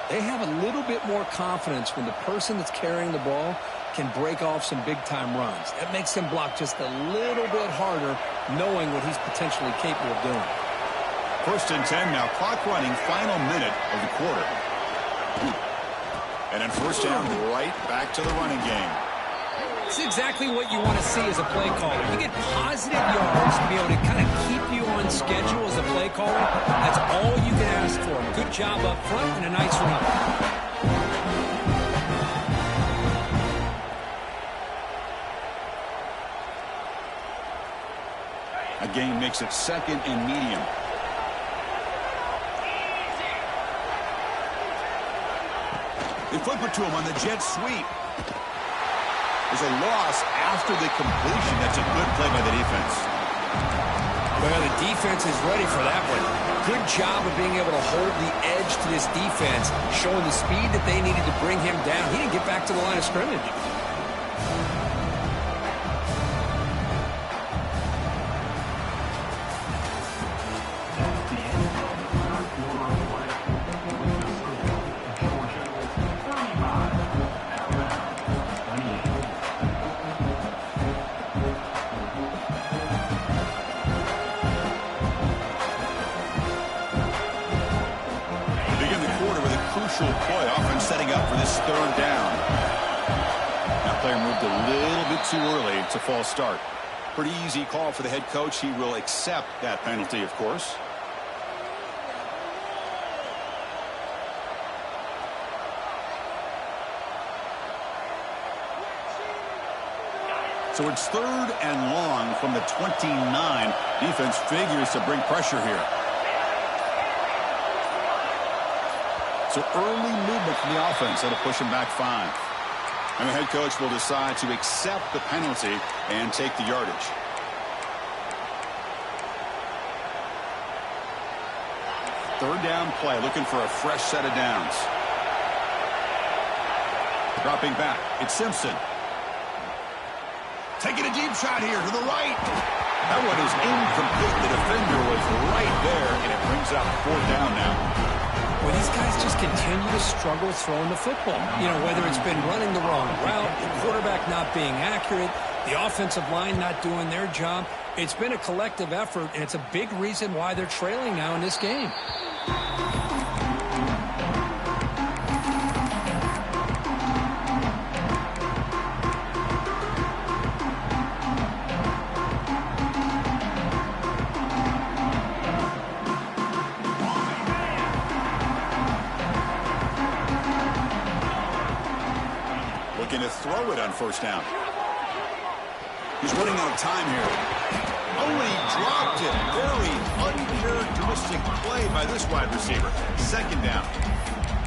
they have a little bit more confidence when the person that's carrying the ball can break off some big-time runs. That makes them block just a little bit harder, knowing what he's potentially capable of doing. 1st and 10 now. Clock running, final minute of the quarter. And then first down, right back to the running game. It's exactly what you want to see as a play caller. You get positive yards to be able to kind of keep you on schedule as a play caller. That's all you can ask for. Good job up front and a nice run. A gain makes it 2nd and medium. They flip it to him on the jet sweep. There's a loss after the completion. That's a good play by the defense. Well, the defense is ready for that one. Good job of being able to hold the edge to this defense, showing the speed that they needed to bring him down. He didn't get back to the line of scrimmage. Play. Offense setting up for this 3rd down. That player moved a little bit too early. It's a false start. Pretty easy call for the head coach. He will accept that penalty, of course. So it's 3rd and long from the 29. Defense figures to bring pressure here. So early movement from the offense that'll push him back 5. And the head coach will decide to accept the penalty and take the yardage. Third down play, looking for a fresh set of downs. Dropping back, it's Simpson. Taking a deep shot here to the right. That one is incomplete. The defender was right there, and it brings up 4th down now. Well, these guys just continue to struggle throwing the football. You know, whether it's been running the wrong route, the quarterback not being accurate, the offensive line not doing their job. It's been a collective effort, and it's a big reason why they're trailing now in this game. To throw it on 1st down. He's running out of time here. Oh, and he dropped it. Very uncharacteristic play by this wide receiver. 2nd down.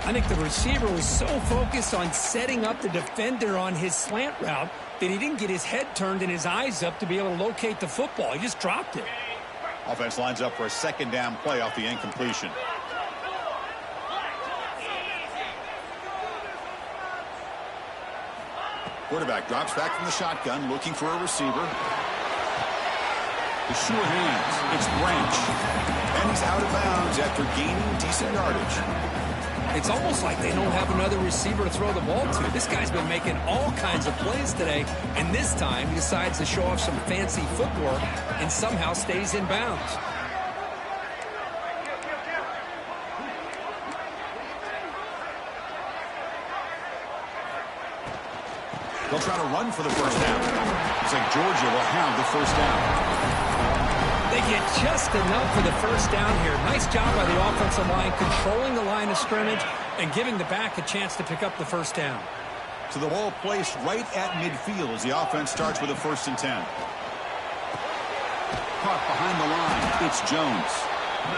I think the receiver was so focused on setting up the defender on his slant route that he didn't get his head turned and his eyes up to be able to locate the football. He just dropped it. Offense lines up for a second down play off the incompletion. Quarterback drops back from the shotgun, looking for a receiver. The sure hands. It's Branch. And he's out of bounds after gaining decent yardage. It's almost like they don't have another receiver to throw the ball to. This guy's been making all kinds of plays today, and this time he decides to show off some fancy footwork and somehow stays in bounds. They'll try to run for the first down. Looks like Georgia will have the first down. They get just enough for the first down here. Nice job by the offensive line, controlling the line of scrimmage and giving the back a chance to pick up the first down. So the ball placed right at midfield as the offense starts with a 1st and 10. Caught behind the line. It's Jones.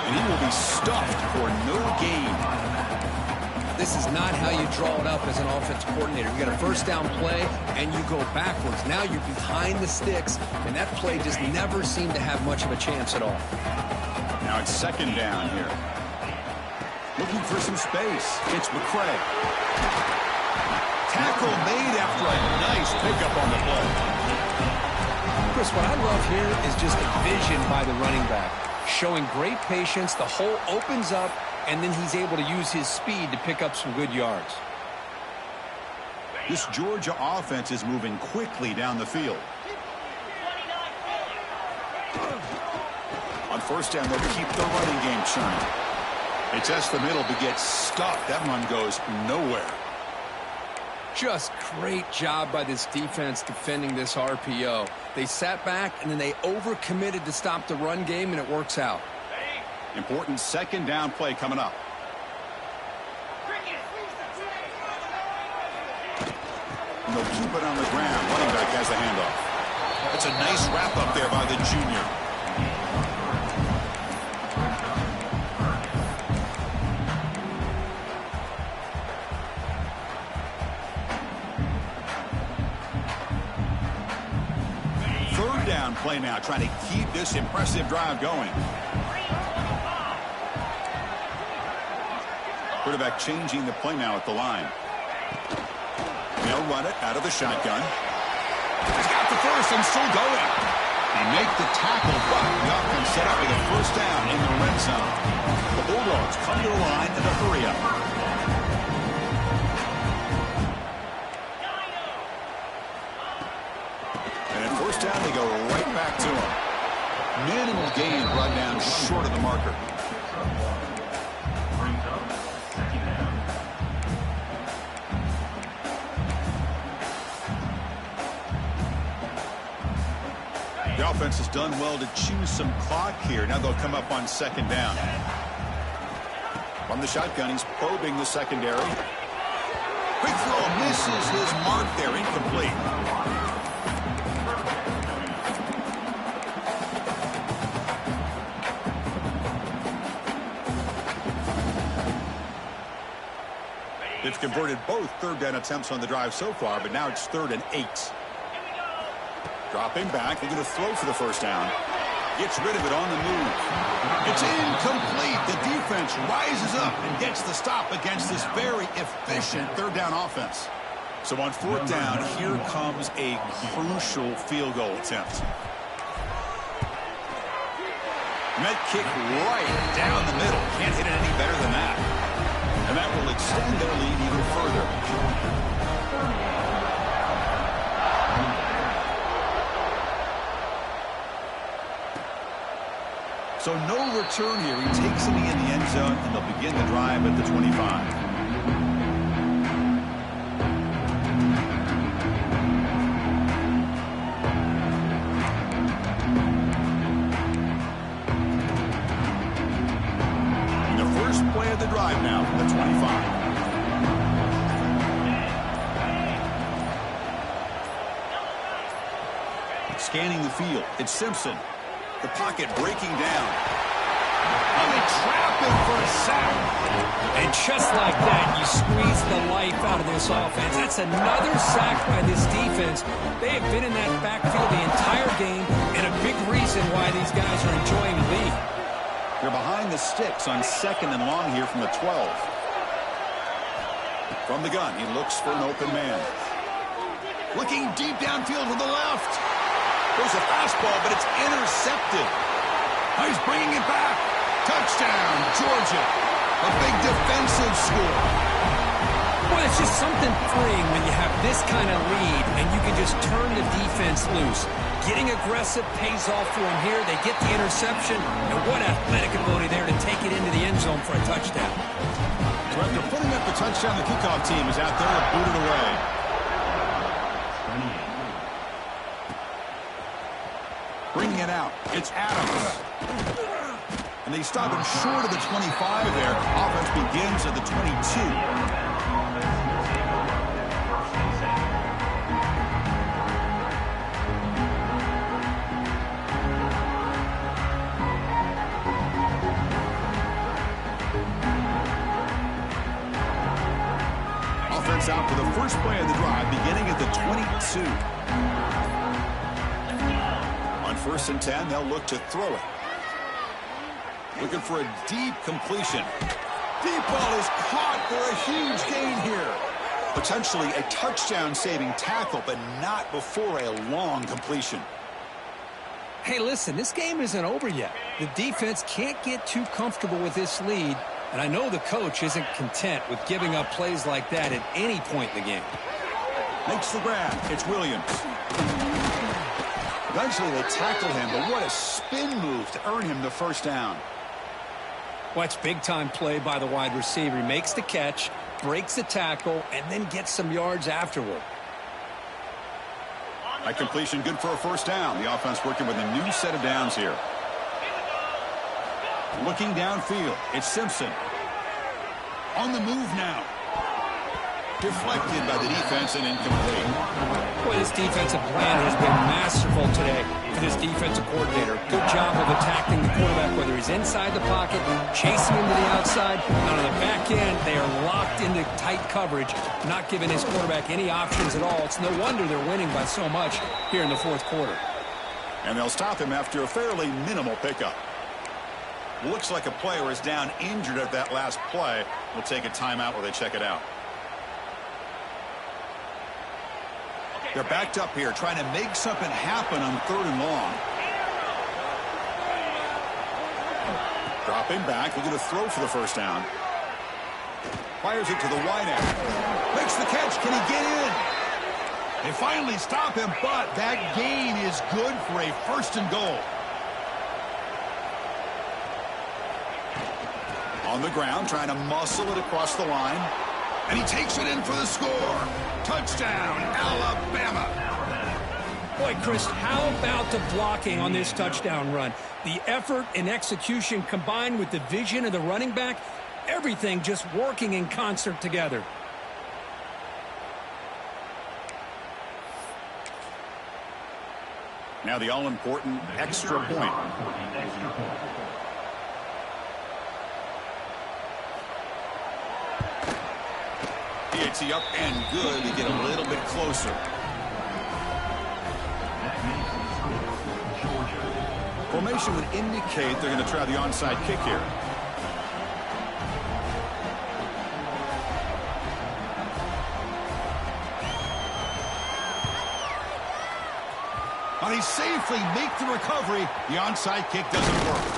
And he will be stuffed for no gain. This is not how you draw it up as an offense coordinator. You got a first down play, and you go backwards. Now you're behind the sticks, and that play just never seemed to have much of a chance at all. Now it's 2nd down here. Looking for some space. It's McCray. Tackle made after a nice pickup on the play. Chris, what I love here is just the vision by the running back. Showing great patience, the hole opens up, and then he's able to use his speed to pick up some good yards. This Georgia offense is moving quickly down the field. On 1st down, they'll keep the running game churning. They test the middle but get stuck. That run goes nowhere. Just great job by this defense defending this RPO. They sat back, and then they overcommitted to stop the run game, and it works out. Important 2nd down play coming up. And they'll keep it on the ground. Running back has the handoff. That's a nice wrap up there by the junior. Third down play now, trying to keep this impressive drive going. Quarterback changing the play now at the line. They'll run it out of the shotgun. He's got the first and still going. They make the tackle, but the offense set up with a first down in the red zone. The Bulldogs come to the line in a hurry up. And at first down, they go right back to him. Minimal gain brought down short of the marker. The offense has done well to choose some clock here. Now they'll come up on 2nd down. From the shotgun, he's probing the secondary. Quick throw misses his mark there, incomplete. They've converted both 3rd down attempts on the drive so far, but now it's 3rd and 8. Dropping back, they're going to throw for the first down. Gets rid of it on the move. It's incomplete. The defense rises up and gets the stop against this very efficient 3rd down offense. So on 4th down, here comes a crucial field goal attempt. And that kick right down the middle. Can't hit it any better than that. And that will extend their lead even further. So no return here. He takes it in the end zone, and they'll begin the drive at the 25. And the first play of the drive now from the 25. Scanning the field, it's Simpson. The pocket breaking down. And they trap him for a sack. And just like that, you squeeze the life out of this offense. That's another sack by this defense. They have been in that backfield the entire game, and a big reason why these guys are enjoying the lead. They're behind the sticks on 2nd and long here from the 12. From the gun, he looks for an open man. Looking deep downfield to the left. There's a fastball, but it's intercepted. He's bringing it back. Touchdown, Georgia. A big defensive score. Well, it's just something freeing when you have this kind of lead and you can just turn the defense loose. Getting aggressive pays off for them here. They get the interception, and what athletic ability there to take it into the end zone for a touchdown. So after putting up the touchdown, the kickoff team is out there to boot it away. Bringing it out, it's Adams. And they stop him short of the 25 there. Offense begins at the 22. Offense out for the first play of the drive, beginning at the 22. On 1st and 10, they'll look to throw it. Looking for a deep completion. Deep ball is caught for a huge gain here. Potentially a touchdown-saving tackle, but not before a long completion. Hey, listen, this game isn't over yet. The defense can't get too comfortable with this lead, and I know the coach isn't content with giving up plays like that at any point in the game. Makes the grab. It's Williams. Eventually they tackle him, but what a spin move to earn him the first down. Watch big-time play by the wide receiver. He makes the catch, breaks the tackle, and then gets some yards afterward. That completion good for a first down. The offense working with a new set of downs here. Looking downfield, it's Simpson. On the move now. Deflected by the defense and incomplete. Boy, this defensive plan has been masterful today for this defensive coordinator. Good job of attacking the quarterback, whether he's inside the pocket, chasing him to the outside. And on the back end, they are locked into tight coverage, not giving his quarterback any options at all. It's no wonder they're winning by so much here in the fourth quarter. And they'll stop him after a fairly minimal pickup. Looks like a player is down injured at that last play. We'll take a timeout while they check it out. They're backed up here, trying to make something happen on 3rd and long. Dropping back, looking to throw for the first down. Fires it to the wide end. Makes the catch. Can he get in? They finally stop him, but that gain is good for a 1st and goal. On the ground, trying to muscle it across the line. And he takes it in for the score. Touchdown, Alabama. Boy, Chris, how about the blocking on this touchdown run? The effort and execution combined with the vision of the running back, everything just working in concert together. Now the all-important extra point. PAT up and good to get a little bit closer. Formation would indicate they're going to try the onside kick here. Now they safely make the recovery. The onside kick doesn't work.